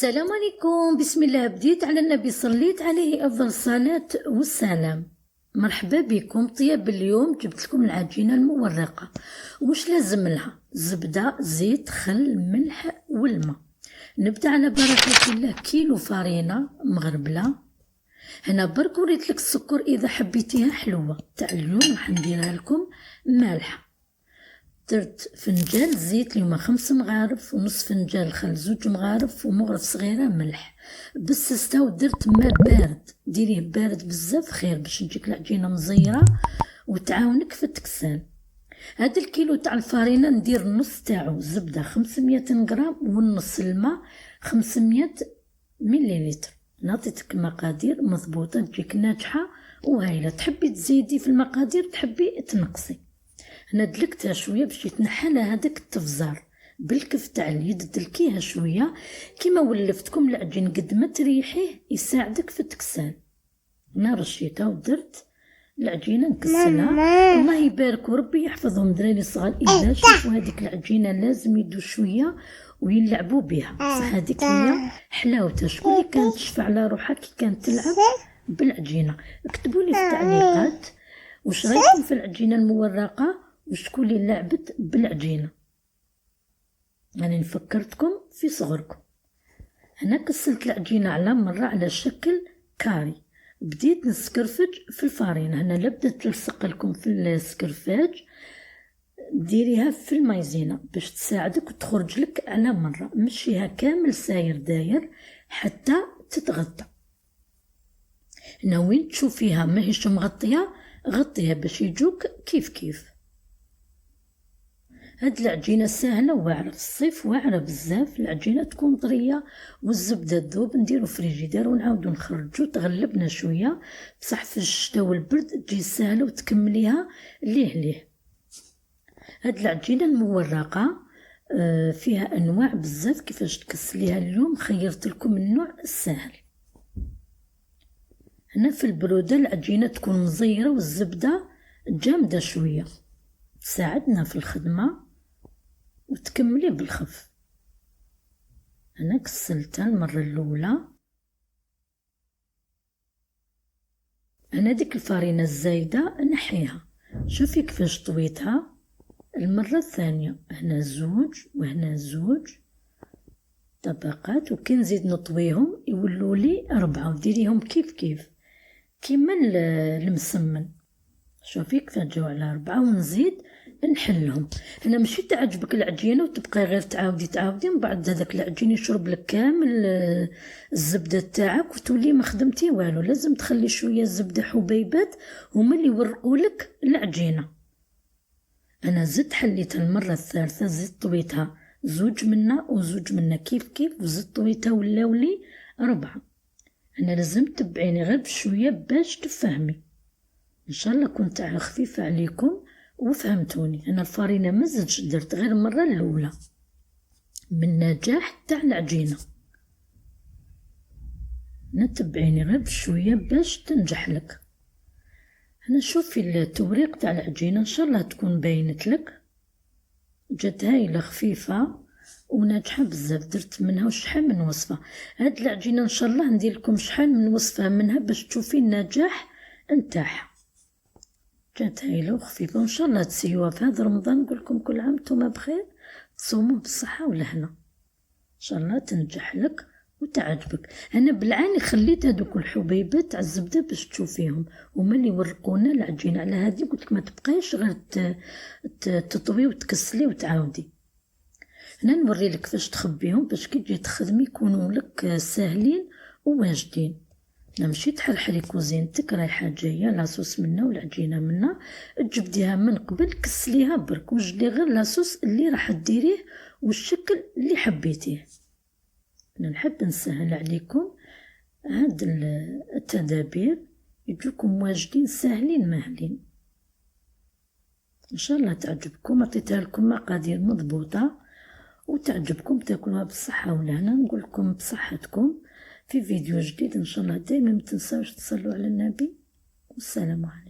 السلام عليكم. بسم الله، بديت على النبي صليت عليه أفضل الصلاة والسلام. مرحبا بكم. طياب اليوم جبت لكم العجينة المورقة. وش لازم لها؟ زبدة، زيت، خل، ملح والماء. نبدأ على بركة الله. كيلو فارينة مغربلة. هنا برك وريت لك السكر إذا حبيتيها حلوة. تاع اليوم راح نديرها لكم مالحة. درت فنجان زيت اليوم 5 مغارف، ونص فنجان خل، 2 مغارف، ومغرف صغيرة ملح. بسستها ودرت ماء بارد. ديريه بارد بزاف خير باش تجيك العجينة مزيرة وتعاونك في التكسان. هذا الكيلو تاع الفارينة ندير نص تاعو زبدة 500 غرام، والنص الماء 500 مليلتر. نعطيتك مقادير مضبوطة تجيك ناجحة وهايلة. تحبي تزيدي في المقادير، تحبي تنقصي. هنا دلكتها شويه باش يتنحى لها هذاك التفزار. بالكف تاع اليد دلكيها شويه كيما ولفتكم العجين قد ما تريحيه يساعدك في التكسان. هنا رشيتها ودرت العجينه نكسلها. الله يبارك وربي يحفظهم دراري صغار. اذا شوفوا هذيك العجينه لازم يدوا شويه ويلعبوا بها. صح هذيك هي حلاوتها. شكون اللي كانت تشفع على روحها كي كانت تلعب بالعجينه؟ اكتبوا لي في التعليقات واش رايكم في العجينه المورقه، وشكون اللي لعبت بالعجينه. يعني فكرتكم في صغركم. هنا كسلت العجينه على مره على شكل كاري. بديت نسكرفج في الفارينه. هنا لا بدات تلصق لكم في السكرفاج، ديريها في المايزينا باش تساعدك وتخرج لك على مره. مشيها كامل ساير داير حتى تتغطى. هنا وين تشوفيها ماهيش مغطيه غطيها باش يجوك كيف كيف. هاد العجينه ساهله واعره في الصيف، واعره بزاف. العجينه تكون طريه والزبده تذوب. نديرو فريجيدير ونعاودو نخرجو. تغلبنا شويه بصح في الشتا والبرد تجي ساهله وتكمليها ليه. هاد العجينه المورقه فيها انواع بزاف كيفاش تكسليها. اليوم خيرت لكم النوع السهل. هنا في البروده العجينه تكون مزيره والزبده جامده شويه، تساعدنا في الخدمه وتكملي بالخف. انا كسلتها المره الاولى. انا ديك الفارينه الزايده نحيها. شوفي كيفاش طويتها المره الثانيه. هنا 2 وهنا 2 طبقات، وكي نزيد نطويهم يولوا لي 4 وديريهم كيف كيف كيما المسمن. شوفي كيف جاو على 4 ونزيد نحلهم. هنا ماشي تعجبك العجينه وتبقى غير تعاودي من بعد هذاك العجين يشرب لك كامل الزبده تاعك وتولي ما خدمتي والو. لازم تخلي شويه الزبده حبيبات هما اللي يورقوا لك العجينه. انا زدت حليتها المره الثالثه، زدت طويتها 2 منا و2 منا كيف كيف، وزدت طويتها ولاو لي 4. انا لازم تبعيني غير بشويه باش تفهمي. ان شاء الله كنت خفيفه عليكم وفهمتوني. انا الفارينه ما زدتش، درت غير المره الاولى من نجاح تاع العجينه. نتبعيني غير بشويه باش تنجح لك. هنا شوفي التوريق تاع العجينه ان شاء الله تكون باينت لك. جات هايله خفيفه وناجحه بزاف. درت منها شحال من وصفه. هاد العجينه ان شاء الله ندير لكم شحال من وصفه منها باش تشوفي النجاح نتاعها. جات هايله وخفيفه وان شاء الله تسيوها في هذا رمضان. نقول لكم كل عام نتوما بخير، تصوموا بالصحه والهنا. ان شاء الله تنجح لك وتعجبك. انا بالعاني خليت هذوك الحبيبات تاع الزبده باش تشوفيهم، هما اللي ورقونا العجينه. على هذه قلت لك ما تبقايش غير تطوي وتكسلي وتعاودي. هنا نوري لك كيفاش تخبيهم باش كي تجي تخدمي يكونوا لك ساهلين وواجدين. لا مشي تحرحلي كوزينتك رايحه جايه لاصوص منا والعجينه منا، تجبديها من قبل كسليها برك وجدي غير لاصوص اللي راح ديريه والشكل اللي حبيتيه. انا نحب نسهل عليكم هاد التدابير يجوكم واجدين ساهلين ماهلين. ان شاء الله تعجبكم. عطيتها لكم مقادير مضبوطه وتعجبكم، تاكلوها بالصحه والهنا. نقول لكم بصحتكم في فيديو جديد ان شاء الله. دائما ما تنساوش تصلوا على النبي والسلام عليكم.